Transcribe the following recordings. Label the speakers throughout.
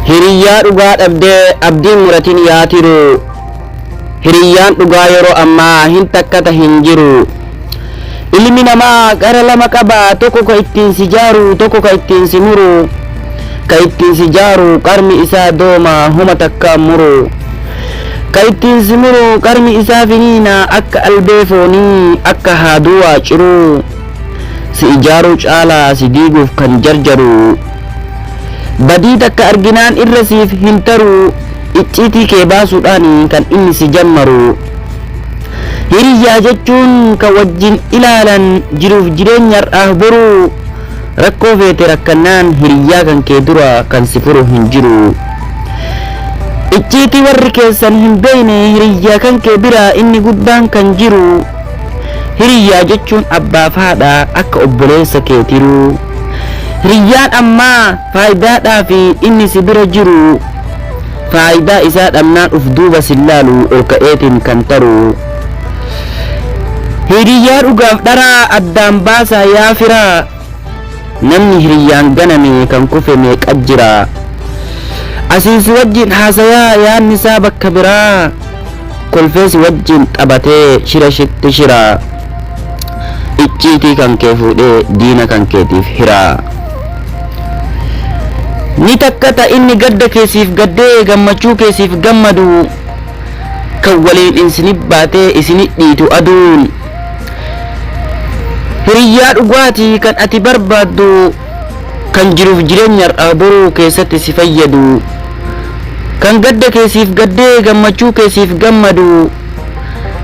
Speaker 1: Hiriyaa dhugaa dhabdee abdiin muratiin yaatiru. Hiriyaan dhugaa yeroo ammaa hin takkata hin jiru. Ilmi namaa gara lama qaba, tokko ka ittiin si jaaru, tokko ka ittiin si muru. Ka ittiin si jaaru qarmi isaa dooma homa takkaan muru. Ka ittiin si muru qarmi isaa finiina akka albee foonii akka haaduu waaciru. Si ijaaruu caalaa si diiguuf kan jarjaru. Badii takka arginaan irra siif hin taru, icciitii kee baasuudhaan kan inni si jammaru. Hiriyaa jechuun kan wajjin ilaalan jiruuf jireenya har'aaf boru. Rakkoo feete rakkannaan hiriyaa kan kee dura kan si furu hin jiru. Icciitii warri keessan hin beeyne hiriyaa kan kee bira inni guddaan kan jiru. Hiriyaa jechuun abbaaf haadha akka obboleessa keetiru. Hiriyaan ammaa faayidaadhaa fi inni si bira jiru. Faayidaa isaa dhabnaan uf duuba sillaalu ol ka'eetiin kan taru. Hiriyaa dhugaaf dharaa addaan baasaa yaa firaa. Namni hiriyaan ganame kan kufe meeqa jira. Asiin si wajjin haasayaa yaanni isaa bakka biraa. Kolfee si wajjin taphatee shira shitti shira. Icciitii kan kee fuudhee diina kan keetiif hira. Ni takkata inni gadda keessiif gaddee gammachuu keessiif gammadu. Kan waliin isinif baatee isinit dhiitu aduun. Hiriyaa dhugaatii kan ati barbaaddu, kan jiruuf jireenya har'aa boruu keessatti si fayyadu. Kan gadda keessiif gaddee gammachuu keessiif gammadu.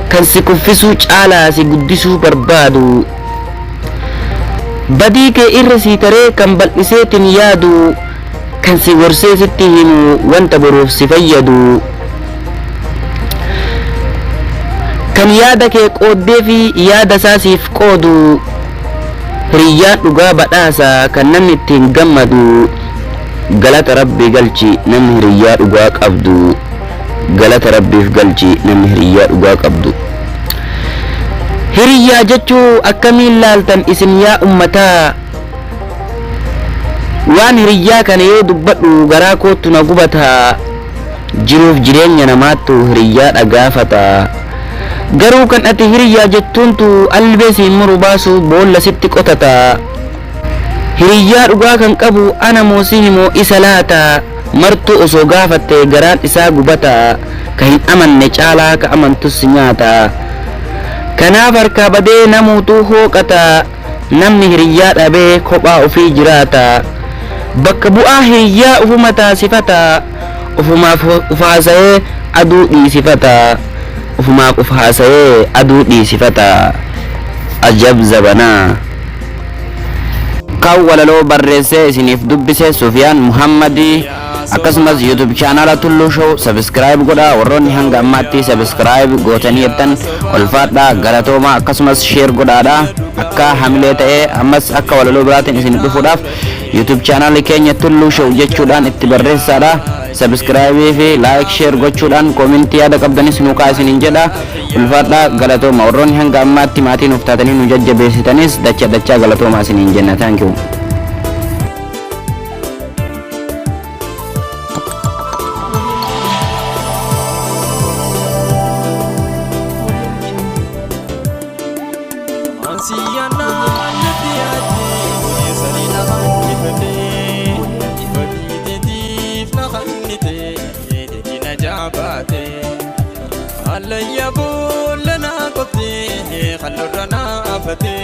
Speaker 1: Kan si kuffisuu caalaa si guddisuu barbaadu. Badii kee irra si taree kan bal'iseetiin yaadu. Kan si gorsee sitti himu wanta boruuf si fayyadu. Kan yaada kee qooddee fi yaada isaa siif qoodu. Hiriyaan dhugaa badhaasa kan namni ittiin gammadu. Galata Rabbii galchi namni hiriyaa dhugaa qabdu. Galata Rabbiif galchi namni hiriyaa dhugaa qabdu. Hiriyaa jechuu akkamiin laaltan isin yaa ummataa. Waan hiriyaa kana yoo dubbadhu garaa kootu na gubata. Jiruuf jireenya namaattu hiriyaa dhagaafata. Garuu kan ati hiriyaa jettuuntu albee siin muru baasu boolla sitti qotata. Hiriyaa dhugaa kan qabu ana moosii himoo isa laata. Martuu osoo gaafatte garaan isaa gubata. Ka hin amanne caalaa ka amantus nyaata. Kanaaf harkaa badee namuutuu hooqata. Namni hiriyaa dhabee kophaa ofii jiraata. Bakka bu'aa hiriyaa ufuma taasifata. Ufumaaf uf haasa'ee aduu dhiisifata. Ufumaaf uf haasa'ee aduu dhiisifata. Ajab zabanaa. Kan walaloo barreessee isiniif dubbise Sufiyaan Muhammadi. Akkasumas YouTube channel Tulluu Show subscribe godhaa. Warroonni hanga ammaatti subscribe gootanii jettan ulfaadhaa galatooma. Akkasumas share godhaadhaa. Akka hamilee ta'ee ammas akka walaloo biraatiin isin dhufuudhaaf YouTube channel keenya Tulluu Show jechuudhaan itti barreessaadhaa. Subscribe fi like share gochuudhaan comment yaada qabdanis nu kaasiniin jedha. Ulfaadhaa galatooma. Warroonni hanga ammaatti maatiin uftatanii nu jajjabeessitanis dachaa galatooma isiniin jenna. Thank you.
Speaker 2: Allah ya bolla na kote, khalurana afate.